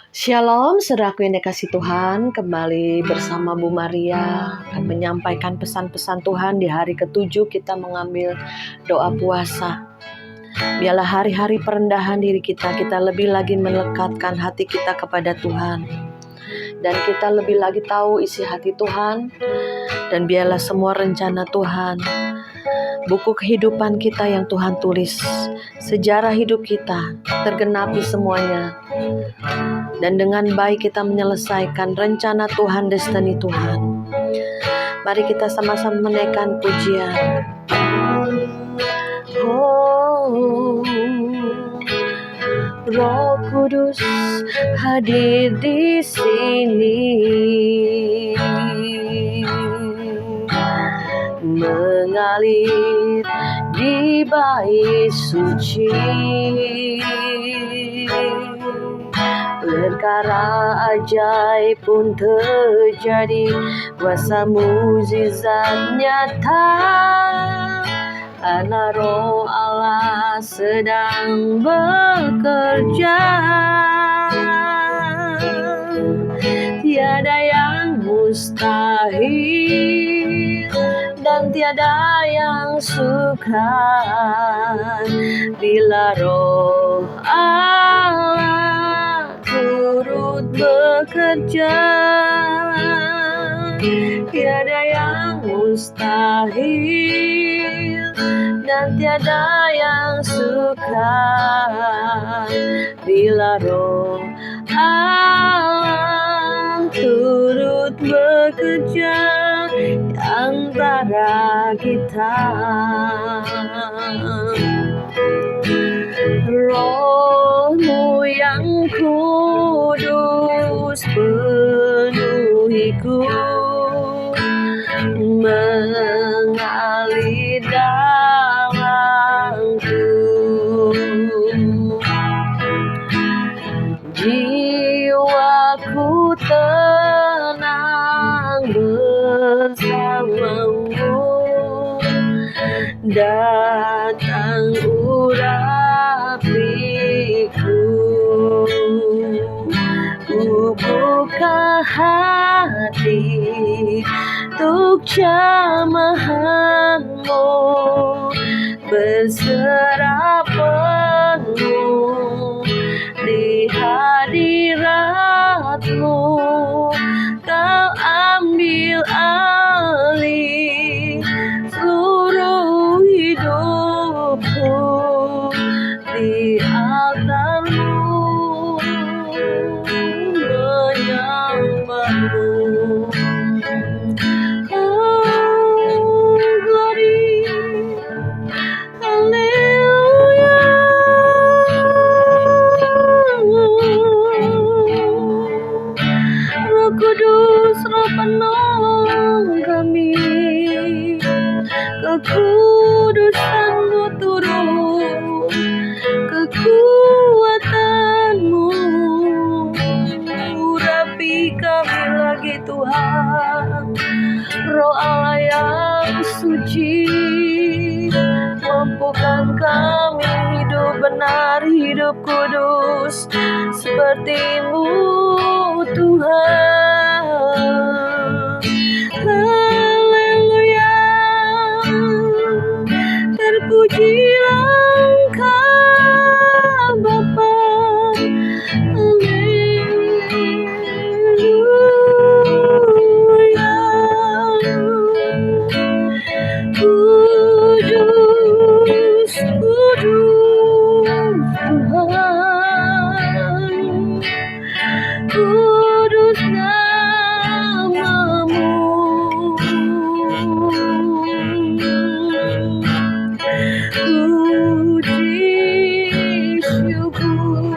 Shalom, saudaraku yang dikasih Tuhan, kembali bersama Bu Maria akan menyampaikan pesan-pesan Tuhan di hari ke-7 kita mengambil doa puasa. Biarlah hari-hari perendahan diri kita lebih lagi melekatkan hati kita kepada Tuhan. Dan kita lebih lagi tahu isi hati Tuhan, dan biarlah semua rencana Tuhan, buku kehidupan kita yang Tuhan tulis, sejarah hidup kita tergenapi semuanya. Dan dengan baik kita menyelesaikan rencana Tuhan, destiny Tuhan. Mari kita sama-sama menaikkan pujian. Oh, Roh Kudus hadir di sini, mengalir di bait suci. Perkara ajaib pun terjadi, kuasa mukjizat nyata, karena Roh Allah sedang bekerja. Tiada yang mustahil dan tiada yang sukar bila Roh Allah turut bekerja. Tiada yang mustahil dan tiada yang sukar bila Roh Allah turut bekerja antara kita. Roh-Mu yang kudus penuhiku, mengalir dalamku. Jiwaku tenang bersamamu, datang urapiku. Ku buka hati untuk jamahanmu, berserah penuh di hadiratmu. Kau ambil alih seluruh hidupku di altarmu, menyembahmu. Oh, glory, haleluya. Roh Kudus, Roh penolong kami, kekudusan-Mu turun, kekuatan-Mu urapi kami lagi Tuhan. Roh Allah yang suci, mampukan kami hidup benar, hidup kudus seperti-Mu Tuhan. Haleluya, terpujilah Engkau Bapa. Haleluya, kudus, kudus Tuhan, kudus nama-Mu. Puji syukur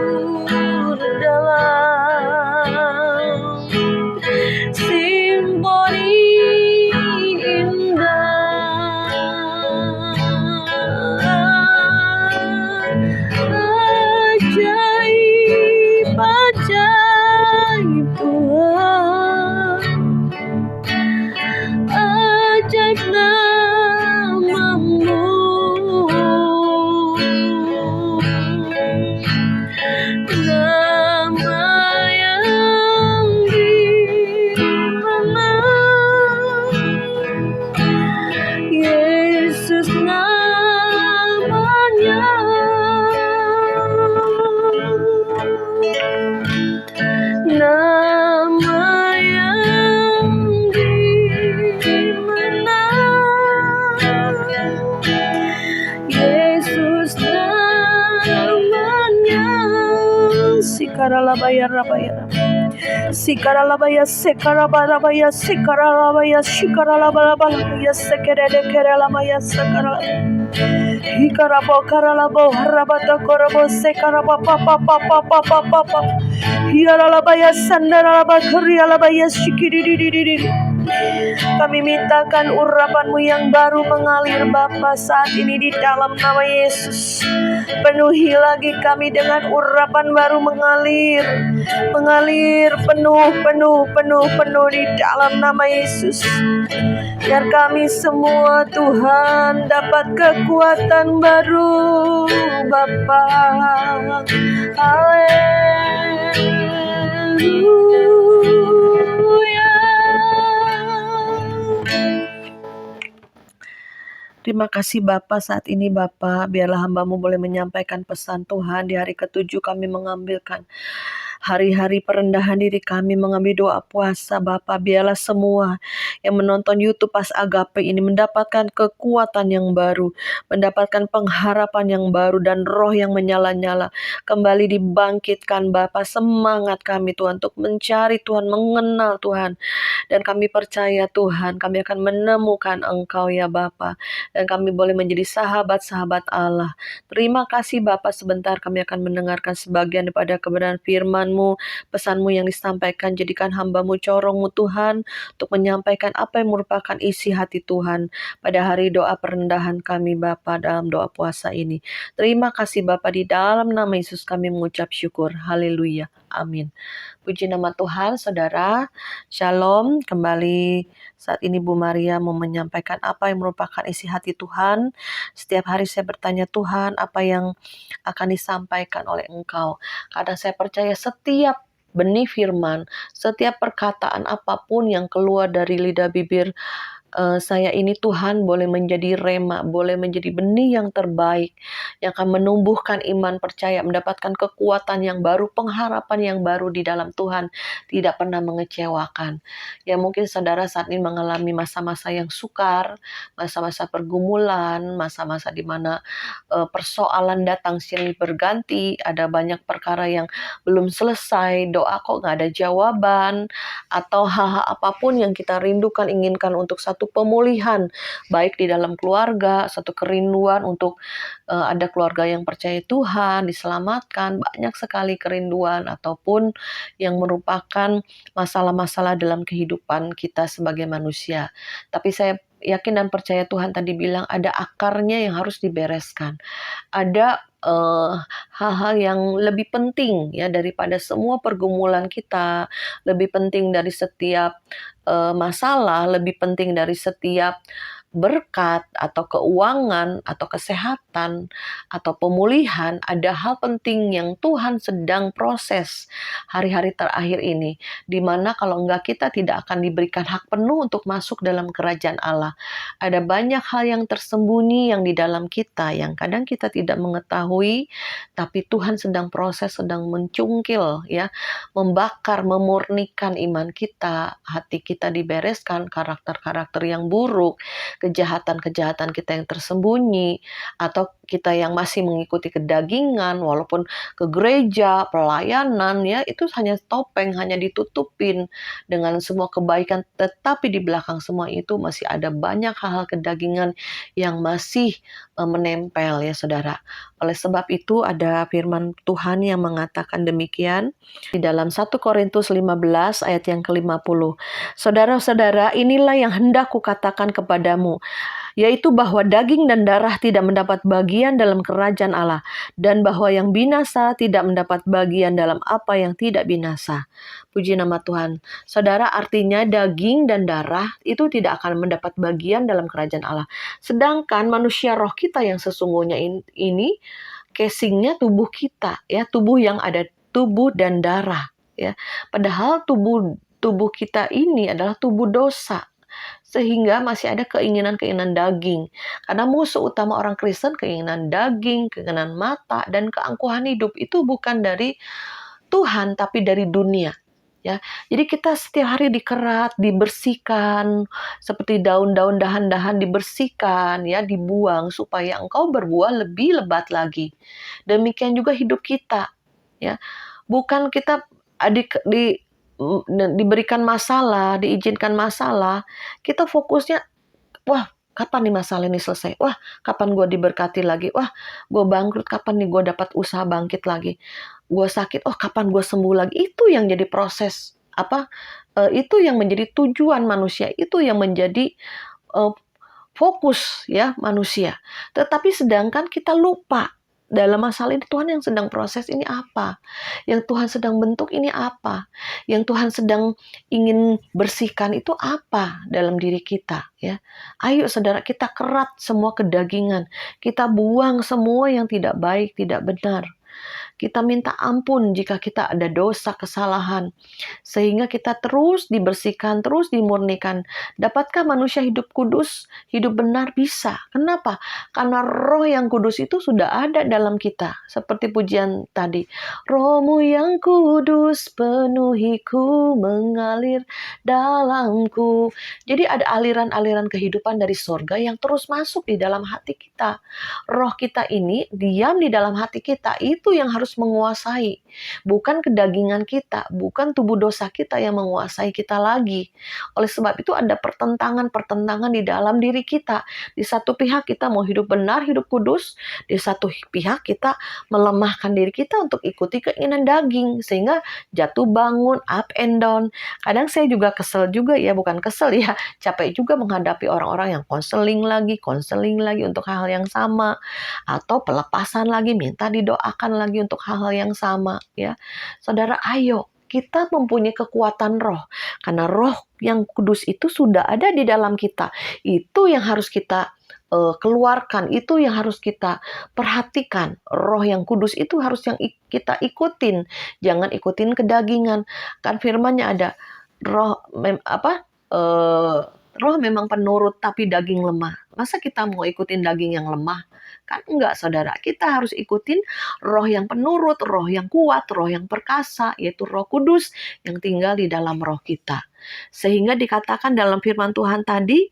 shikaralabaya rabaya. Sikaralabaya sekarabarabaya sikaralabaya shikaralabalabaya sekeredekerelabaya sakaralabaya. Hikarabo karalabo harabata korabo sekaraba papa papa papa papa. Hiaralabaya sandaralaba kerialabaya shikidididididi. Kami mintakan urapan-Mu yang baru mengalir Bapa saat ini di dalam nama Yesus. Penuhi lagi kami dengan urapan baru mengalir. Mengalir penuh di dalam nama Yesus. Biar kami semua Tuhan dapat kekuatan baru Bapa. Haleluya. Terima kasih Bapa saat ini Bapa, biarlah hamba-Mu boleh menyampaikan pesan Tuhan. Di hari ke-7 kami mengambilkan hari-hari perendahan diri kami, mengambil doa puasa Bapa. Biarlah semua yang menonton YouTube Pas Agape ini mendapatkan kekuatan yang baru, mendapatkan pengharapan yang baru, dan roh yang menyala-nyala kembali dibangkitkan Bapa. Semangat kami Tuhan untuk mencari Tuhan, mengenal Tuhan. Dan kami percaya Tuhan, kami akan menemukan Engkau ya Bapa. Dan kami boleh menjadi sahabat-sahabat Allah. Terima kasih Bapa, sebentar kami akan mendengarkan sebagian daripada kebenaran firman-Mu, pesan-Mu yang disampaikan. Jadikan hamba-Mu corong-Mu Tuhan, untuk menyampaikan apa yang merupakan isi hati Tuhan pada hari doa perendahan kami Bapa dalam doa puasa ini. Terima kasih Bapa, di dalam nama Yesus kami mengucap syukur. Haleluya. Amin. Puji nama Tuhan, saudara. Shalom. Kembali saat ini Bu Maria mau menyampaikan apa yang merupakan isi hati Tuhan. Setiap hari saya bertanya, Tuhan, apa yang akan disampaikan oleh Engkau? Karena saya percaya setiap benih firman, setiap perkataan apapun yang keluar dari lidah bibir saya ini Tuhan boleh menjadi rema, boleh menjadi benih yang terbaik, yang akan menumbuhkan iman percaya, mendapatkan kekuatan yang baru, pengharapan yang baru di dalam Tuhan, tidak pernah mengecewakan. Ya mungkin saudara saat ini mengalami masa-masa yang sukar, masa-masa pergumulan, masa-masa di mana persoalan datang silih berganti, ada banyak perkara yang belum selesai, doa kok nggak ada jawaban, atau hal-hal apapun yang kita rindukan, inginkan untuk satu pemulihan, baik di dalam keluarga, satu kerinduan untuk ada keluarga yang percaya Tuhan, diselamatkan, banyak sekali kerinduan, ataupun yang merupakan masalah-masalah dalam kehidupan kita sebagai manusia. Tapi saya yakin dan percaya Tuhan tadi bilang ada akarnya yang harus dibereskan. Ada hal-hal yang lebih penting ya daripada semua pergumulan kita, lebih penting dari setiap masalah, lebih penting dari setiap berkat atau keuangan atau kesehatan atau pemulihan. Ada hal penting yang Tuhan sedang proses hari-hari terakhir ini, di mana kalau enggak kita tidak akan diberikan hak penuh untuk masuk dalam kerajaan Allah. Ada banyak hal yang tersembunyi yang di dalam kita yang kadang kita tidak mengetahui, tapi Tuhan sedang proses, sedang mencungkil ya, membakar, memurnikan iman kita, hati kita dibereskan, karakter-karakter yang buruk, kejahatan-kejahatan kita yang tersembunyi, atau kita yang masih mengikuti kedagingan, walaupun ke gereja, pelayanan ya, itu hanya topeng, hanya ditutupin dengan semua kebaikan, tetapi di belakang semua itu masih ada banyak hal-hal kedagingan yang masih menempel ya saudara. Oleh sebab itu ada firman Tuhan yang mengatakan demikian di dalam 1 Korintus 15 ayat yang ke-50. Saudara-saudara, inilah yang hendak kukatakan kepadamu, yaitu bahwa daging dan darah tidak mendapat bagian dalam kerajaan Allah, dan bahwa yang binasa tidak mendapat bagian dalam apa yang tidak binasa. Puji nama Tuhan. Saudara, artinya daging dan darah itu tidak akan mendapat bagian dalam kerajaan Allah. Sedangkan manusia roh kita yang sesungguhnya ini casingnya tubuh kita, ya, tubuh yang ada tubuh dan darah, ya. Padahal tubuh kita ini adalah tubuh dosa, sehingga masih ada keinginan-keinginan daging. Karena musuh utama orang Kristen keinginan daging, keinginan mata, dan keangkuhan hidup itu bukan dari Tuhan, tapi dari dunia. Ya, jadi kita setiap hari dikerat, dibersihkan, seperti daun-daun, dahan-dahan dibersihkan, ya, dibuang supaya engkau berbuah lebih lebat lagi. Demikian juga hidup kita, ya. bukan kita diberikan masalah, diizinkan masalah, kita fokusnya, wah kapan nih masalah ini selesai? Wah kapan gue diberkati lagi? Wah gue bangkrut, kapan nih gue dapat usaha bangkit lagi? Gue sakit, oh kapan gue sembuh lagi? Itu yang jadi proses itu yang menjadi tujuan manusia, itu yang menjadi uh, fokus ya manusia. Tetapi sedangkan kita lupa dalam masalah ini Tuhan yang sedang proses ini apa? Yang Tuhan sedang bentuk ini apa? Yang Tuhan sedang ingin bersihkan itu apa dalam diri kita ya? Ayo saudara, kita kerat semua kedagingan. Kita buang semua yang tidak baik, tidak benar. Kita minta ampun jika kita ada dosa, kesalahan. Sehingga kita terus dibersihkan, terus dimurnikan. Dapatkah manusia hidup kudus, hidup benar? Bisa. Kenapa? Karena roh yang kudus itu sudah ada dalam kita. Seperti pujian tadi. Rohmu yang kudus penuhiku, mengalir dalamku. Jadi ada aliran-aliran kehidupan dari sorga yang terus masuk di dalam hati kita. Roh kita ini diam di dalam hati kita. Itu yang harus menguasai, bukan kedagingan kita, bukan tubuh dosa kita yang menguasai kita lagi. Oleh sebab itu ada pertentangan di dalam diri kita. Di satu pihak kita mau hidup benar, hidup kudus, di satu pihak kita melemahkan diri kita untuk ikuti keinginan daging, sehingga jatuh bangun, up and down. Kadang saya juga kesel juga ya, bukan kesel ya, capek juga menghadapi orang-orang yang konseling lagi untuk hal yang sama, atau pelepasan lagi, minta didoakan lagi untuk hal-hal yang sama ya. Saudara, ayo kita mempunyai kekuatan roh, karena roh yang kudus itu sudah ada di dalam kita. Itu yang harus kita keluarkan, itu yang harus kita perhatikan. Roh yang kudus itu harus yang kita ikutin, jangan ikutin kedagingan. Kan firman-Nya ada roh roh memang penurut tapi daging lemah. Masa kita mau ikutin daging yang lemah? Kan enggak, saudara. Kita harus ikutin roh yang penurut, roh yang kuat, roh yang perkasa, yaitu Roh Kudus yang tinggal di dalam roh kita. Sehingga dikatakan dalam firman Tuhan tadi,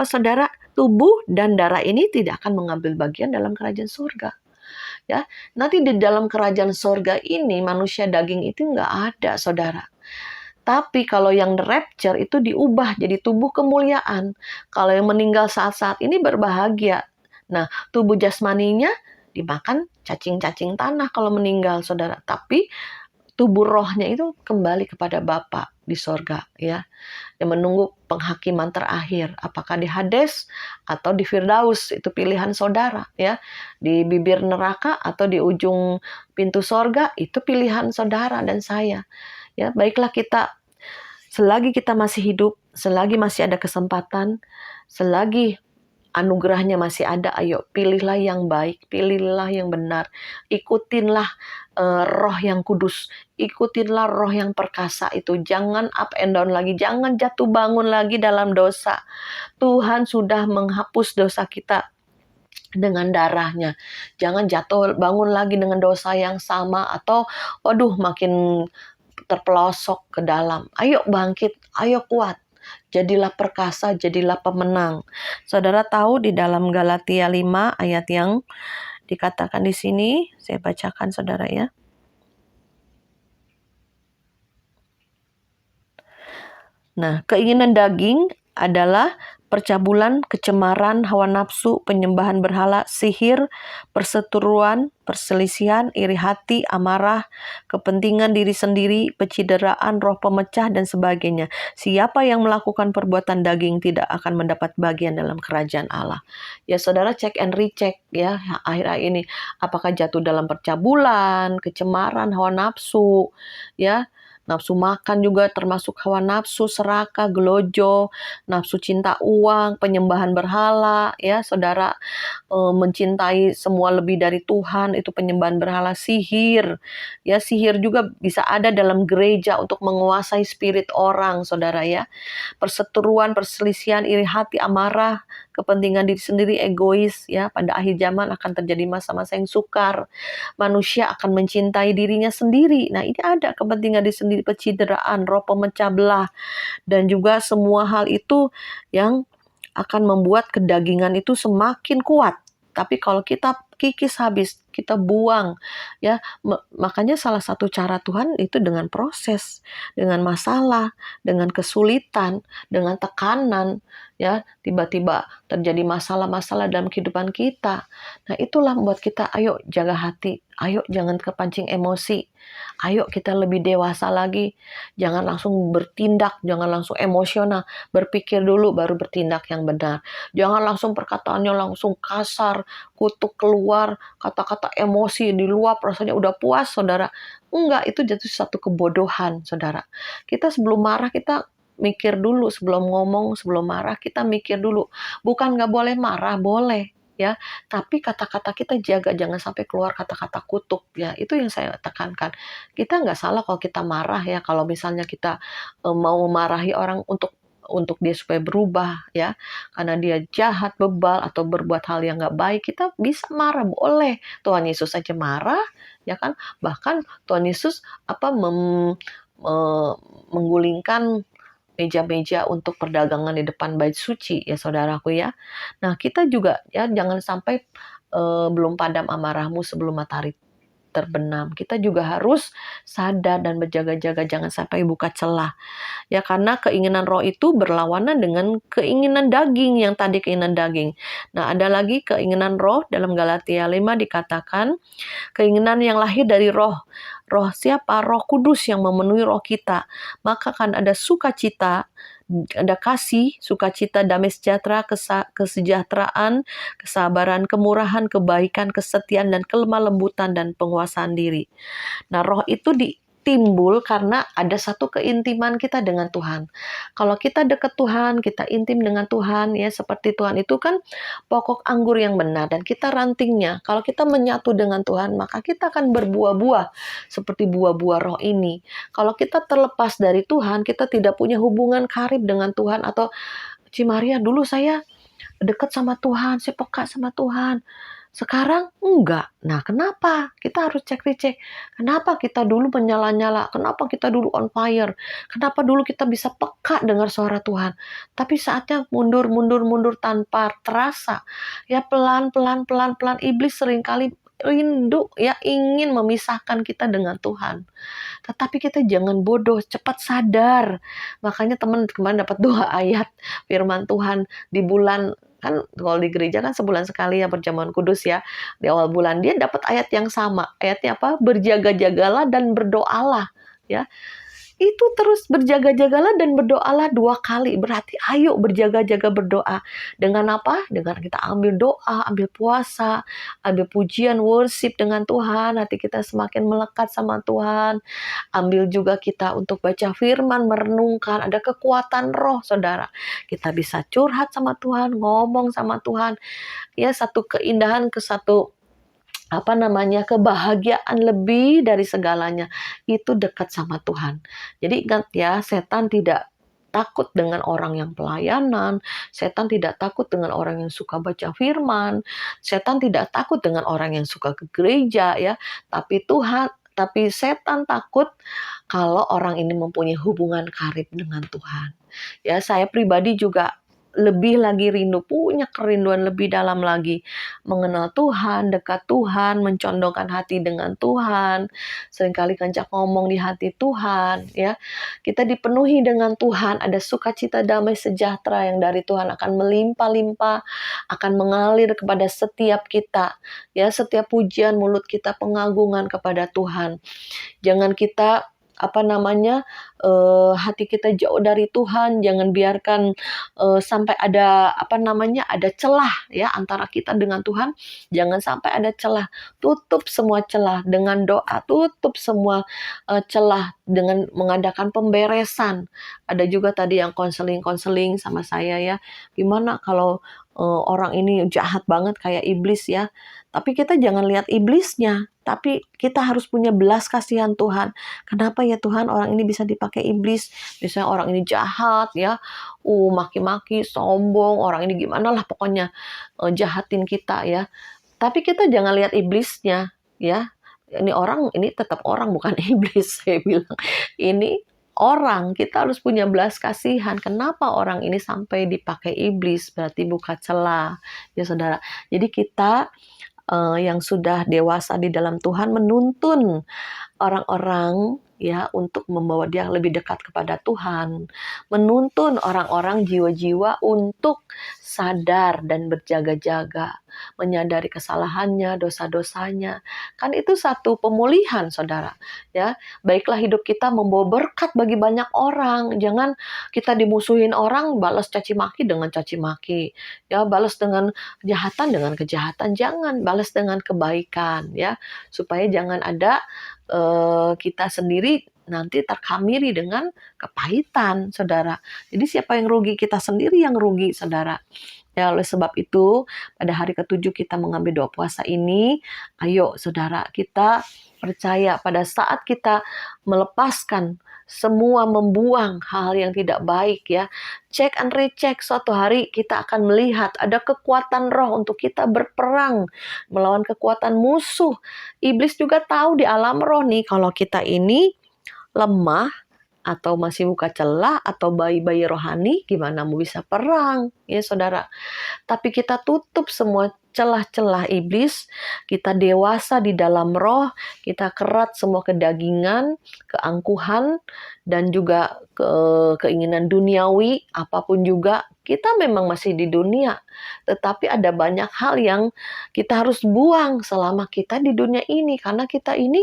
saudara, tubuh dan darah ini tidak akan mengambil bagian dalam kerajaan surga. Ya, nanti di dalam kerajaan surga ini manusia daging itu enggak ada, saudara. Tapi kalau yang rapture itu diubah jadi tubuh kemuliaan. Kalau yang meninggal saat-saat ini berbahagia. Nah, tubuh jasmaninya dimakan cacing-cacing tanah kalau meninggal, saudara. Tapi tubuh rohnya itu kembali kepada Bapa di sorga, ya. Yang menunggu penghakiman terakhir. Apakah di Hades atau di Firdaus, itu pilihan saudara, ya. Di bibir neraka atau di ujung pintu sorga, itu pilihan saudara dan saya. Ya, baiklah kita, selagi kita masih hidup, selagi masih ada kesempatan, selagi anugerahnya masih ada, ayo pilihlah yang baik, pilihlah yang benar, ikutinlah roh yang kudus, ikutinlah roh yang perkasa itu, jangan up and down lagi, jangan jatuh bangun lagi dalam dosa. Tuhan sudah menghapus dosa kita dengan darahnya. Jangan jatuh bangun lagi dengan dosa yang sama, atau waduh makin terpelosok ke dalam. Ayo bangkit, ayo kuat. Jadilah perkasa, jadilah pemenang. Saudara tahu di dalam Galatia 5 ayat yang dikatakan di sini, saya bacakan saudara ya. Nah, keinginan daging adalah percabulan, kecemaran, hawa nafsu, penyembahan berhala, sihir, perseteruan, perselisihan, iri hati, amarah, kepentingan diri sendiri, pecideraan, roh pemecah, dan sebagainya. Siapa yang melakukan perbuatan daging tidak akan mendapat bagian dalam kerajaan Allah. Ya saudara, cek and recheck ya akhir-akhir ini. Apakah jatuh dalam percabulan, kecemaran, hawa nafsu, ya. Nafsu makan juga termasuk hawa nafsu, serakah, gelojo, nafsu cinta uang, penyembahan berhala, ya saudara, mencintai semua lebih dari Tuhan, itu penyembahan berhala. Sihir, ya sihir juga bisa ada dalam gereja untuk menguasai spirit orang, saudara ya. Perseteruan, perselisihan, iri hati, amarah, kepentingan diri sendiri, egois, ya. Pada akhir zaman akan terjadi masa-masa yang sukar. Manusia akan mencintai dirinya sendiri. Nah, ini ada kepentingan diri sendiri, pecideraan, roh pemecah belah, dan juga semua hal itu yang akan membuat kedagingan itu semakin kuat. Tapi kalau kita kikis habis, kita buang ya. Makanya salah satu cara Tuhan itu dengan proses, dengan masalah, dengan kesulitan, dengan tekanan ya. Tiba-tiba terjadi masalah-masalah dalam kehidupan kita. Nah, itulah membuat kita ayo jaga hati, ayo jangan kepancing emosi. Ayo kita lebih dewasa lagi. Jangan langsung bertindak, jangan langsung emosional. Berpikir dulu baru bertindak yang benar. Jangan langsung perkataannya langsung kasar, kutuk keluar, kata-kata emosi diluap, rasanya udah puas, saudara. Enggak, itu jatuh satu kebodohan, saudara. Kita sebelum marah, kita mikir dulu. Sebelum ngomong, sebelum marah, kita mikir dulu. Bukan nggak boleh marah, boleh. Ya, tapi kata-kata kita jaga, jangan sampai keluar kata-kata kutuk. Ya, itu yang saya tekankan. Kita nggak salah kalau kita marah ya. Kalau misalnya kita mau memarahi orang untuk dia supaya berubah ya, karena dia jahat, bebal atau berbuat hal yang nggak baik, kita bisa marah, boleh. Tuhan Yesus saja marah, ya kan? Bahkan Tuhan Yesus menggulingkan meja-meja untuk perdagangan di depan bait suci ya, saudaraku ya. Nah, kita juga ya jangan sampai belum padam amarahmu sebelum matahari terbenam. Kita juga harus sadar dan berjaga-jaga jangan sampai buka celah. Ya, karena keinginan roh itu berlawanan dengan keinginan daging, yang tadi keinginan daging. Nah, ada lagi keinginan roh dalam Galatia 5 dikatakan, keinginan yang lahir dari roh. Roh siapa? Roh Kudus yang memenuhi roh kita. Maka kan ada sukacita, ada kasih, sukacita, damai sejahtera, kesejahteraan, kesabaran, kemurahan, kebaikan, kesetiaan, dan kelemah lembutan, dan penguasaan diri. Nah, roh itu timbul karena ada satu keintiman kita dengan Tuhan. Kalau kita dekat Tuhan, kita intim dengan Tuhan, ya seperti Tuhan itu kan pokok anggur yang benar dan kita rantingnya. Kalau kita menyatu dengan Tuhan, maka kita akan berbuah-buah seperti buah-buah roh ini. Kalau kita terlepas dari Tuhan, kita tidak punya hubungan karib dengan Tuhan, atau Cimaria dulu saya dekat sama Tuhan, saya peka sama Tuhan. Sekarang enggak. Nah, kenapa? Kita harus cek-cek. Kenapa kita dulu menyala-nyala? Kenapa kita dulu on fire? Kenapa dulu kita bisa peka dengar suara Tuhan? Tapi saatnya mundur tanpa terasa. Ya pelan-pelan iblis seringkali rindu ya ingin memisahkan kita dengan Tuhan. Tetapi kita jangan bodoh, cepat sadar. Makanya teman kemarin dapat 2 ayat firman Tuhan di bulan, kan kalau di gereja kan sebulan sekali ya perjamuan kudus ya. Di awal bulan dia dapat ayat yang sama. Ayatnya apa? Berjaga-jagalah dan berdoalah ya. Itu terus berjaga-jagalah dan berdoalah 2 kali. Berarti ayo berjaga-jaga berdoa. Dengan apa? Dengan kita ambil doa, ambil puasa, ambil pujian, worship dengan Tuhan. Hati kita semakin melekat sama Tuhan. Ambil juga kita untuk baca firman, merenungkan. Ada kekuatan roh, saudara. Kita bisa curhat sama Tuhan, ngomong sama Tuhan. Ya, satu keindahan ke satu kebahagiaan lebih dari segalanya itu dekat sama Tuhan. Jadi ingat ya, setan tidak takut dengan orang yang pelayanan, setan tidak takut dengan orang yang suka baca firman, setan tidak takut dengan orang yang suka ke gereja ya, tapi setan takut kalau orang ini mempunyai hubungan karib dengan Tuhan. Ya, saya pribadi juga lebih lagi rindu, punya kerinduan lebih dalam lagi mengenal Tuhan, dekat Tuhan, mencondongkan hati dengan Tuhan, seringkali kancak ngomong di hati Tuhan ya. Kita dipenuhi dengan Tuhan, ada sukacita, damai sejahtera yang dari Tuhan akan melimpah-limpah, akan mengalir kepada setiap kita ya, setiap pujian mulut kita pengagungan kepada Tuhan. Jangan kita hati kita jauh dari Tuhan, jangan biarkan sampai ada ada celah ya antara kita dengan Tuhan. Jangan sampai ada celah. Tutup semua celah dengan doa, tutup semua celah dengan mengadakan pemberesan. Ada juga tadi yang konseling sama saya ya. Gimana kalau orang ini jahat banget kayak iblis ya. Tapi kita jangan lihat iblisnya, tapi kita harus punya belas kasihan Tuhan. Kenapa ya Tuhan orang ini bisa dipakai iblis? Misalnya orang ini jahat ya, maki-maki, sombong, orang ini gimana lah pokoknya jahatin kita ya. Tapi kita jangan lihat iblisnya ya. Ini tetap orang bukan iblis, saya bilang. Ini orang, kita harus punya belas kasihan. Kenapa orang ini sampai dipakai iblis? Berarti buka celah ya saudara. Jadi kita yang sudah dewasa di dalam Tuhan menuntun orang-orang ya untuk membawa dia lebih dekat kepada Tuhan, menuntun orang-orang jiwa-jiwa untuk sadar dan berjaga-jaga, menyadari kesalahannya, dosa-dosanya. Kan itu satu pemulihan, Saudara, ya. Baiklah hidup kita membawa berkat bagi banyak orang. Jangan kita dimusuhin orang, balas caci maki dengan caci maki. Ya, balas dengan kejahatan. Jangan balas dengan kebaikan, ya. Supaya jangan ada kita sendiri nanti terkhamiri dengan kepahitan, Saudara. Jadi siapa yang rugi? Kita sendiri yang rugi, Saudara. Ya, oleh sebab itu, pada hari ke-7 kita mengambil doa puasa ini, ayo Saudara, kita percaya pada saat kita melepaskan semua, membuang hal yang tidak baik ya. Cek and recheck, suatu hari kita akan melihat ada kekuatan roh untuk kita berperang melawan kekuatan musuh. Iblis juga tahu di alam roh nih kalau kita ini lemah atau masih buka celah atau bayi-bayi rohani, gimana mau bisa perang ya Saudara. Tapi kita tutup semua celah-celah iblis, kita dewasa di dalam roh, kita kerat semua kedagingan, keangkuhan, dan juga keinginan duniawi, apapun juga. Kita memang masih di dunia, tetapi ada banyak hal yang kita harus buang selama kita di dunia ini, karena kita ini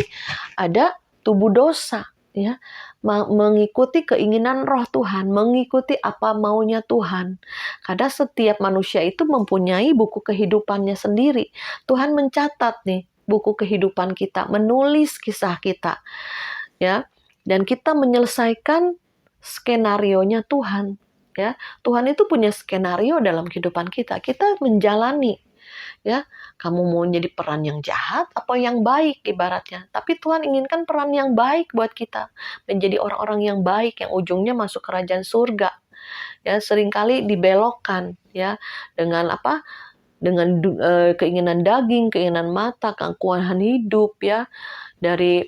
ada tubuh dosa, ya, mengikuti keinginan roh Tuhan, mengikuti apa maunya Tuhan. Karena setiap manusia itu mempunyai buku kehidupannya sendiri. Tuhan mencatat nih buku kehidupan kita, menulis kisah kita, ya. Dan kita menyelesaikan skenarionya Tuhan, ya. Tuhan itu punya skenario dalam kehidupan kita. Kita menjalani, ya. Kamu mau jadi peran yang jahat atau yang baik ibaratnya. Tapi Tuhan inginkan peran yang baik buat kita. Menjadi orang-orang yang baik yang ujungnya masuk kerajaan surga. Ya, seringkali dibelokkan ya dengan apa? Dengan keinginan daging, keinginan mata, keangkuhan hidup ya, dari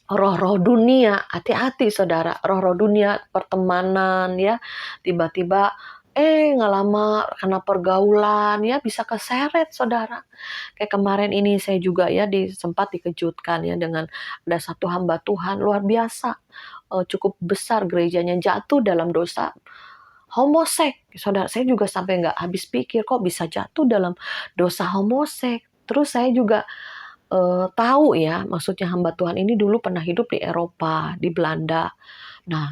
roh-roh dunia. Hati-hati Saudara, roh-roh dunia, pertemanan ya, tiba-tiba nggak lama karena pergaulan ya bisa keseret Saudara. Kayak kemarin ini saya juga ya sempat dikejutkan ya dengan ada satu hamba Tuhan luar biasa, cukup besar gerejanya, jatuh dalam dosa homoseks. Saudara, saya juga sampai nggak habis pikir kok bisa jatuh dalam dosa homoseks. Terus saya juga tahu ya, maksudnya hamba Tuhan ini dulu pernah hidup di Eropa, di Belanda. Nah,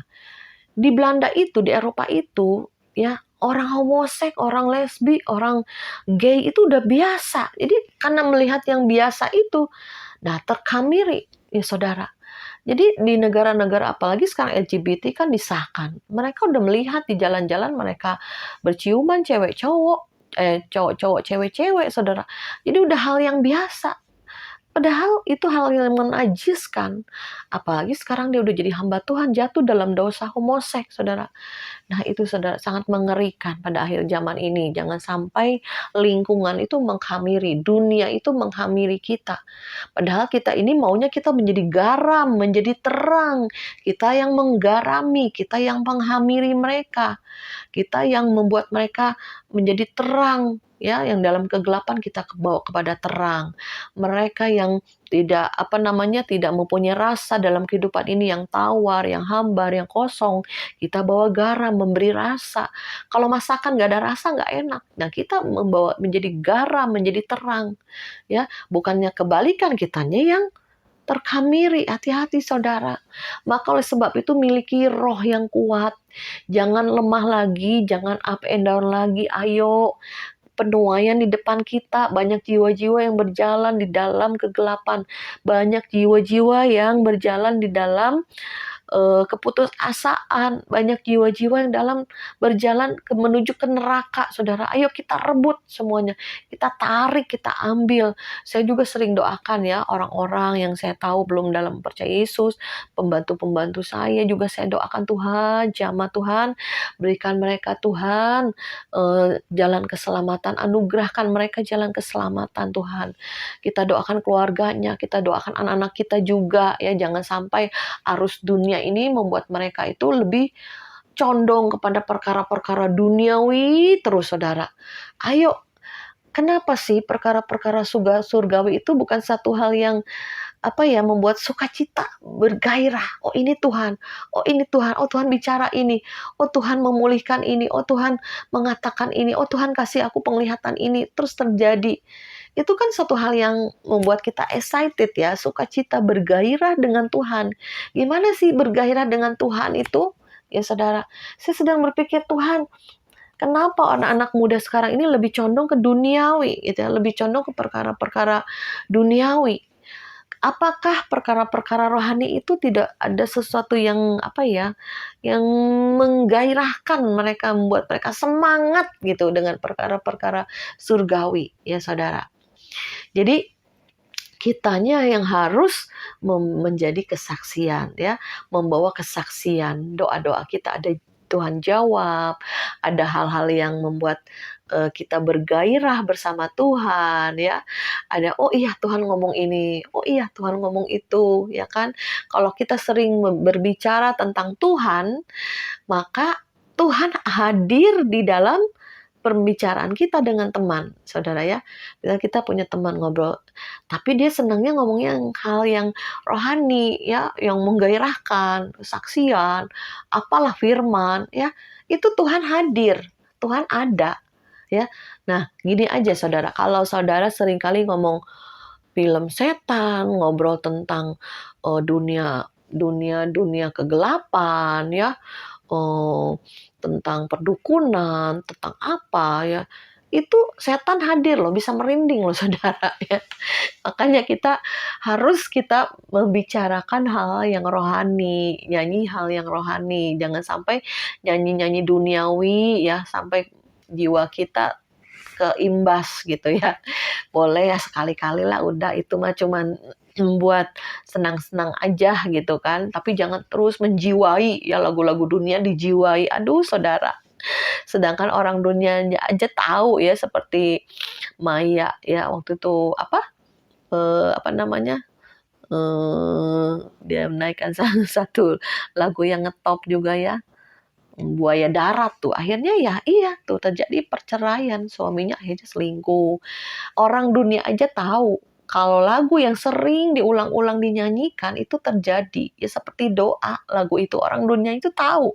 di Belanda itu, di Eropa itu, ya orang homoseks, orang lesbi, orang gay itu udah biasa. Jadi karena melihat yang biasa itu, nah terkhamiri, ya Saudara. Jadi di negara-negara apalagi sekarang LGBT kan disahkan. Mereka udah melihat di jalan-jalan mereka berciuman cewek cowok, cowok-cowok cewek-cewek Saudara. Jadi udah hal yang biasa. Padahal itu hal yang menajiskan. Apalagi sekarang dia udah jadi hamba Tuhan, jatuh dalam dosa homoseks, Saudara. Nah itu Saudara sangat mengerikan pada akhir zaman ini. Jangan sampai lingkungan itu menghamiri, dunia itu menghamiri kita. Padahal kita ini maunya kita menjadi garam, menjadi terang. Kita yang menggarami, kita yang menghamiri mereka. Kita yang membuat mereka menjadi terang. Ya, yang dalam kegelapan kita bawa kepada terang. Mereka yang tidak tidak mempunyai rasa dalam kehidupan ini, yang tawar, yang hambar, yang kosong, kita bawa garam, memberi rasa. Kalau masakan nggak ada rasa nggak enak. Nah kita membawa menjadi garam, menjadi terang, ya bukannya kebalikan, kitanya yang terkhamiri. Hati-hati Saudara. Maka oleh sebab itu miliki roh yang kuat. Jangan lemah lagi, jangan up and down lagi. Ayo, penuaian di depan kita, banyak jiwa-jiwa yang berjalan di dalam kegelapan, banyak jiwa-jiwa yang berjalan di dalam keputusasaan, banyak jiwa-jiwa yang berjalan menuju ke neraka, Saudara. Ayo kita rebut semuanya, kita tarik, kita ambil. Saya juga sering doakan ya orang-orang yang saya tahu belum dalam percaya Yesus, pembantu-pembantu saya juga saya doakan, Tuhan, jamah Tuhan, berikan mereka Tuhan jalan keselamatan, anugerahkan mereka jalan keselamatan Tuhan. Kita doakan keluarganya, kita doakan anak-anak kita juga ya, jangan sampai arus dunia ini membuat mereka itu lebih condong kepada perkara-perkara duniawi terus Saudara. Ayo Kenapa sih perkara-perkara surgawi itu bukan satu hal yang membuat sukacita, bergairah. Oh ini Tuhan, oh ini Tuhan, oh Tuhan bicara ini, oh Tuhan memulihkan ini, oh Tuhan mengatakan ini, oh Tuhan kasih aku penglihatan ini, terus terjadi. Itu kan satu hal yang membuat kita excited ya, sukacita, bergairah dengan Tuhan. Gimana sih bergairah dengan Tuhan itu? Ya saudara, saya sedang berpikir Tuhan, kenapa anak-anak muda sekarang ini lebih condong ke duniawi, gitu ya, lebih condong ke perkara-perkara duniawi. Apakah perkara-perkara rohani itu tidak ada sesuatu yang yang menggairahkan mereka, membuat mereka semangat gitu dengan perkara-perkara surgawi, ya saudara. Jadi kitanya yang harus menjadi kesaksian ya, membawa kesaksian, doa-doa kita ada Tuhan jawab, ada hal-hal yang membuat kita bergairah bersama Tuhan ya. Ada oh iya Tuhan ngomong ini, oh iya Tuhan ngomong itu, ya kan? Kalau kita sering berbicara tentang Tuhan, maka Tuhan hadir di dalam pembicaraan kita dengan teman, saudara ya. Kita punya teman ngobrol, tapi dia senangnya ngomongnya hal yang rohani ya, yang menggairahkan, kesaksian, apalah firman ya. Itu Tuhan hadir, Tuhan ada ya. Nah, gini aja saudara, kalau saudara seringkali ngomong film setan, ngobrol tentang dunia kegelapan ya, tentang perdukunan, tentang apa ya, itu setan hadir loh, bisa merinding loh saudara ya. Makanya kita membicarakan hal yang rohani, nyanyi hal yang rohani, jangan sampai nyanyi-nyanyi duniawi ya, sampai jiwa kita keimbas gitu ya. Boleh ya sekali-kali lah, udah itu mah cuman membuat senang-senang aja gitu kan, tapi jangan terus menjiwai ya, lagu-lagu dunia dijiwai, aduh saudara. Sedangkan orang dunia aja tahu ya, seperti Maya ya waktu itu dia menaikkan salah satu lagu yang ngetop juga ya, buaya darat tuh, akhirnya ya iya tuh terjadi perceraian, suaminya akhirnya selingkuh. Orang dunia aja tahu kalau lagu yang sering diulang-ulang dinyanyikan itu terjadi. Ya seperti doa, lagu itu orang dunia itu tahu.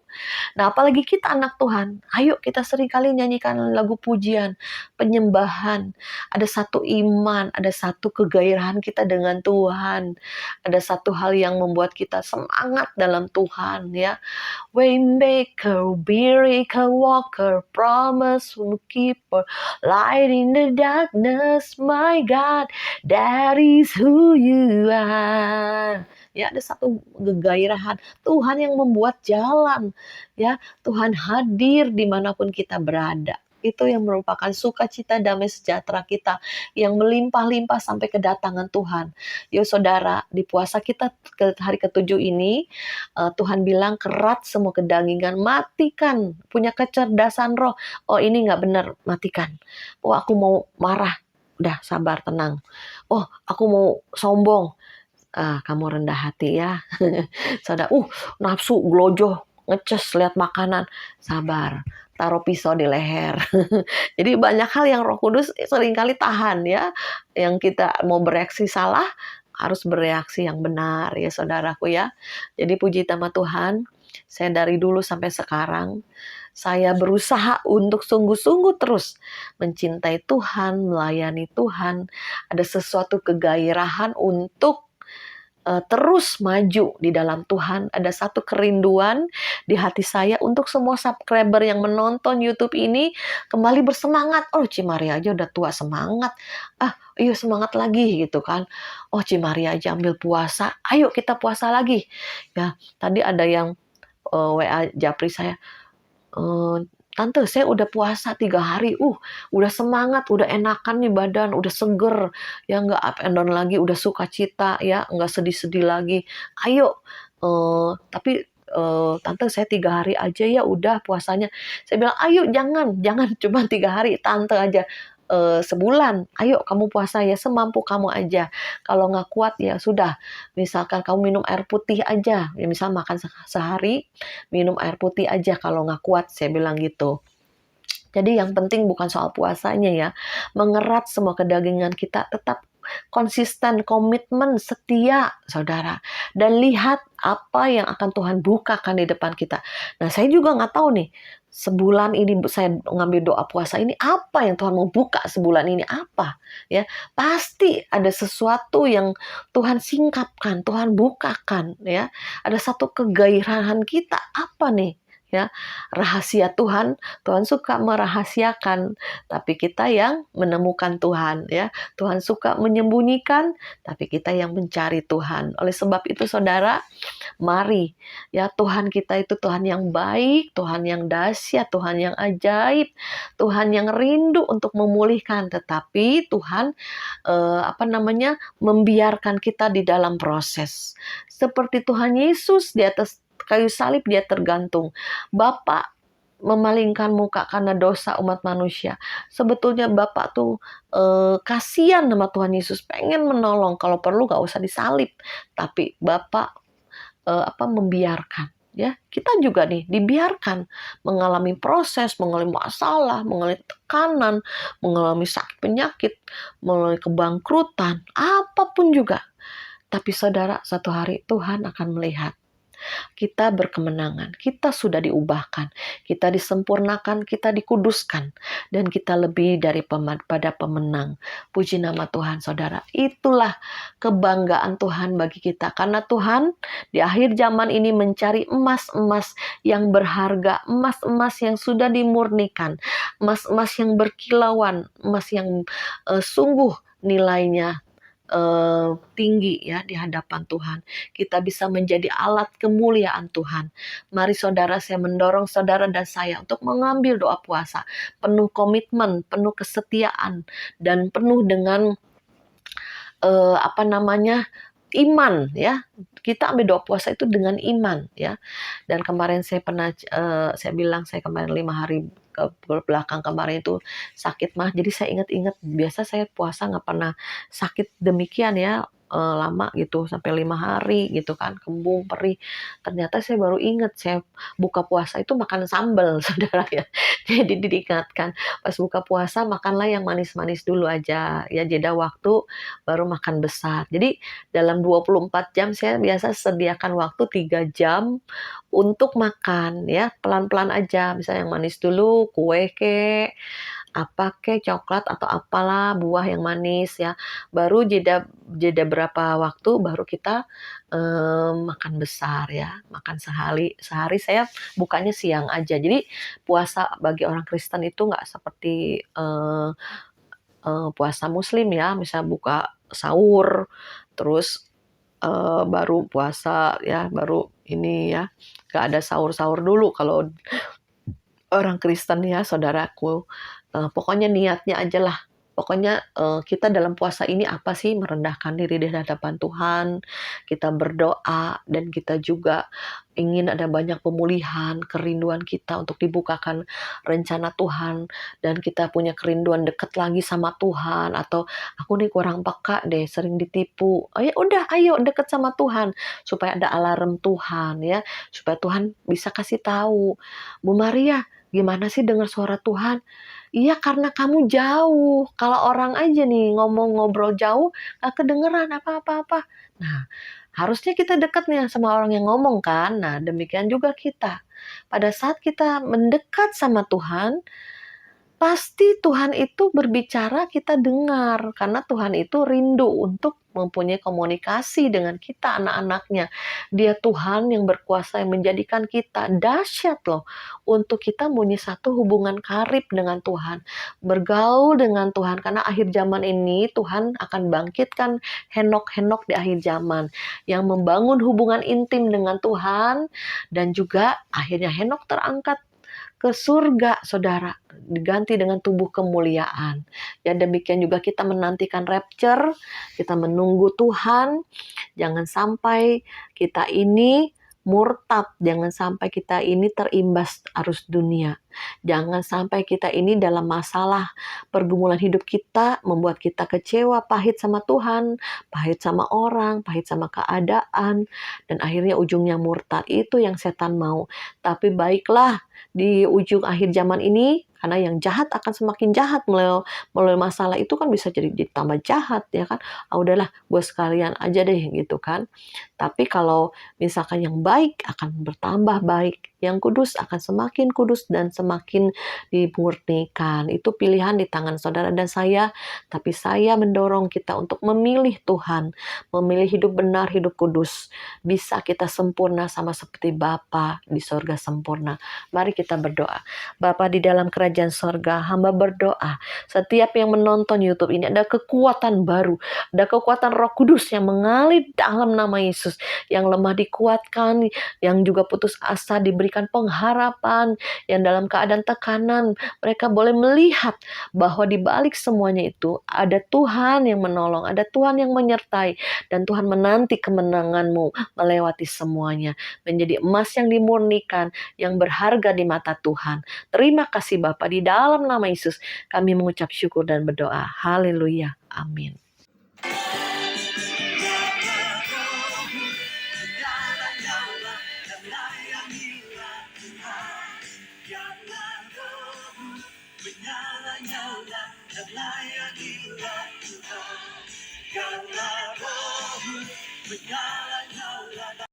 Nah, apalagi kita anak Tuhan. Ayo kita seringkali nyanyikan lagu pujian, penyembahan. Ada satu iman, ada satu kegairahan kita dengan Tuhan. Ada satu hal yang membuat kita semangat dalam Tuhan ya. Waymaker, miracle worker, promise keeper, light in the darkness, my God, that is who you are. Ya, ada satu kegairahan Tuhan yang membuat jalan. Ya, Tuhan hadir dimanapun kita berada. Itu yang merupakan sukacita damai sejahtera kita yang melimpah-limpah sampai kedatangan Tuhan. Yo saudara, di puasa kita ke hari ketujuh ini, Tuhan bilang kerat semua kedagingan, matikan, punya kecerdasan roh. Oh ini nggak benar, matikan. Oh aku mau marah, udah sabar, tenang. Oh aku mau sombong, kamu rendah hati ya. Saudara, nafsu, gelojoh, ngeces lihat makanan, sabar, taruh pisau di leher. Jadi banyak hal yang Roh Kudus seringkali tahan ya. Yang kita mau bereaksi salah, harus bereaksi yang benar ya saudaraku ya. Jadi puji nama Tuhan, saya dari dulu sampai sekarang, saya berusaha untuk sungguh-sungguh terus mencintai Tuhan, melayani Tuhan. Ada sesuatu kegairahan untuk terus maju di dalam Tuhan. Ada satu kerinduan di hati saya untuk semua subscriber yang menonton YouTube ini kembali bersemangat. Oh, Cimaria aja udah tua, semangat. Ayo semangat lagi gitu kan. Oh, Cimaria aja ambil puasa. Ayo kita puasa lagi. Ya, tadi ada yang WA japri saya. Tante, saya udah puasa 3 hari, udah semangat, udah enakan nih badan, udah seger, ya nggak up and down lagi, udah sukacita, ya nggak sedih-sedih lagi. Ayo, tapi tante saya 3 hari aja ya udah puasanya. Saya bilang, ayo jangan cuma 3 hari, tante aja. Sebulan, ayo kamu puasa ya semampu kamu aja. Kalau nggak kuat ya sudah, misalkan kamu minum air putih aja, ya misal makan sehari minum air putih aja kalau nggak kuat, saya bilang gitu. Jadi yang penting bukan soal puasanya ya, mengerat semua kedagingan kita, tetap konsisten, komitmen, setia, saudara. Dan lihat apa yang akan Tuhan bukakan di depan kita. Nah, saya juga nggak tahu nih, sebulan ini saya ngambil doa puasa ini, apa yang Tuhan mau buka sebulan ini, apa? Ya, pasti ada sesuatu yang Tuhan singkapkan, Tuhan bukakan, ya. Ada satu kegairahan kita, apa nih? Ya, rahasia Tuhan, Tuhan suka merahasiakan, tapi kita yang menemukan Tuhan, ya. Tuhan suka menyembunyikan, tapi kita yang mencari Tuhan. Oleh sebab itu, saudara, mari, ya, Tuhan kita itu Tuhan yang baik, Tuhan yang dahsyat, Tuhan yang ajaib, Tuhan yang rindu untuk memulihkan, tetapi Tuhan membiarkan kita di dalam proses. Seperti Tuhan Yesus di atas kayu salib, dia tergantung. Bapa memalingkan muka karena dosa umat manusia. Sebetulnya Bapak tuh kasihan sama Tuhan Yesus, pengen menolong, kalau perlu gak usah disalib, tapi Bapak membiarkan. Ya, kita juga nih dibiarkan mengalami proses, mengalami masalah, mengalami tekanan, mengalami sakit penyakit, mengalami kebangkrutan, apapun juga. Tapi saudara, satu hari Tuhan akan melihat kita berkemenangan, kita sudah diubahkan, kita disempurnakan, kita dikuduskan, dan kita lebih daripada pemenang. Puji nama Tuhan, saudara. Itulah kebanggaan Tuhan bagi kita, karena Tuhan di akhir zaman ini mencari emas-emas yang berharga, emas-emas yang sudah dimurnikan, emas-emas yang berkilauan, emas yang sungguh nilainya tinggi, ya, di hadapan Tuhan. Kita bisa menjadi alat kemuliaan Tuhan. Mari saudara, saya mendorong saudara dan saya untuk mengambil doa puasa penuh komitmen, penuh kesetiaan, dan penuh dengan iman, ya. Kita ambil doa puasa itu dengan iman, ya. Dan kemarin saya bilang saya kemarin 5 hari ke belakang kemarin itu sakit mah. Jadi saya ingat-ingat, biasa saya puasa nggak pernah sakit demikian, ya, lama gitu sampai 5 hari gitu kan, kembung perih. Ternyata saya baru ingat, saya buka puasa itu makan sambal saudara, ya. Jadi diingatkan, pas buka puasa makanlah yang manis-manis dulu aja, ya, jeda waktu baru makan besar. Jadi dalam 24 jam saya biasa sediakan waktu 3 jam untuk makan, ya, pelan-pelan aja. Misalnya yang manis dulu, kue kek, apa kek, coklat atau apalah, buah yang manis, ya. Baru jeda berapa waktu baru kita makan besar, ya. Makan sehari saya bukanya siang aja. Jadi puasa bagi orang Kristen itu nggak seperti puasa Muslim, ya. Misal buka sahur, terus baru puasa, ya, baru ini, ya. Gak ada sahur-sahur dulu kalau orang Kristen, ya, saudaraku. Pokoknya niatnya aja lah. Pokoknya kita dalam puasa ini apa sih? Merendahkan diri di hadapan Tuhan, kita berdoa, dan kita juga ingin ada banyak pemulihan, kerinduan kita untuk dibukakan rencana Tuhan, dan kita punya kerinduan dekat lagi sama Tuhan, atau aku nih kurang peka deh, sering ditipu. Oh, ya udah, ayo dekat sama Tuhan, supaya ada alarm Tuhan, ya, supaya Tuhan bisa kasih tahu, Bu Maria, gimana sih dengar suara Tuhan? Iya, karena kamu jauh. Kalau orang aja nih ngomong ngobrol jauh, gak kedengeran apa-apa. Nah, harusnya kita dekat nih sama orang yang ngomong kan. Nah, demikian juga kita. Pada saat kita mendekat sama Tuhan, pasti Tuhan itu berbicara, kita dengar. Karena Tuhan itu rindu untuk mempunyai komunikasi dengan kita, anak-anaknya. Dia Tuhan yang berkuasa, yang menjadikan kita dahsyat loh. Untuk kita punya satu hubungan karib dengan Tuhan. Bergaul dengan Tuhan. Karena akhir zaman ini Tuhan akan bangkitkan Henok-Henok di akhir zaman. Yang membangun hubungan intim dengan Tuhan. Dan juga akhirnya Henok terangkat ke surga, saudara, diganti dengan tubuh kemuliaan. Ya, demikian juga kita menantikan rapture, kita menunggu Tuhan. Jangan sampai kita ini murtad, jangan sampai kita ini terimbas arus dunia. Jangan sampai kita ini dalam masalah pergumulan hidup kita membuat kita kecewa, pahit sama Tuhan, pahit sama orang, pahit sama keadaan, dan akhirnya ujungnya murtad. Itu yang setan mau. Tapi baiklah, di ujung akhir zaman ini, karena yang jahat akan semakin jahat melalui masalah itu kan bisa jadi tambah jahat, ya kan. Udahlah, gue sekalian aja deh gitu kan. Tapi kalau misalkan yang baik akan bertambah baik, yang kudus akan semakin kudus dan semakin dimurnikan. Itu pilihan di tangan saudara dan saya, tapi saya mendorong kita untuk memilih Tuhan, memilih hidup benar, hidup kudus. Bisa kita sempurna sama seperti Bapa di sorga sempurna. Mari kita berdoa. Bapa di dalam kerajaan sorga, hamba berdoa. Setiap yang menonton YouTube ini ada kekuatan baru, ada kekuatan Roh Kudus yang mengalir dalam nama Yesus, yang lemah dikuatkan, yang juga putus asa diberikan pengharapan, yang dalam keadaan tekanan mereka boleh melihat bahwa di balik semuanya itu ada Tuhan yang menolong, ada Tuhan yang menyertai, dan Tuhan menanti kemenanganmu melewati semuanya, menjadi emas yang dimurnikan, yang berharga di mata Tuhan. Terima kasih Bapa, di dalam nama Yesus kami mengucap syukur dan berdoa. Haleluya. Amin. Karena rohmu menyala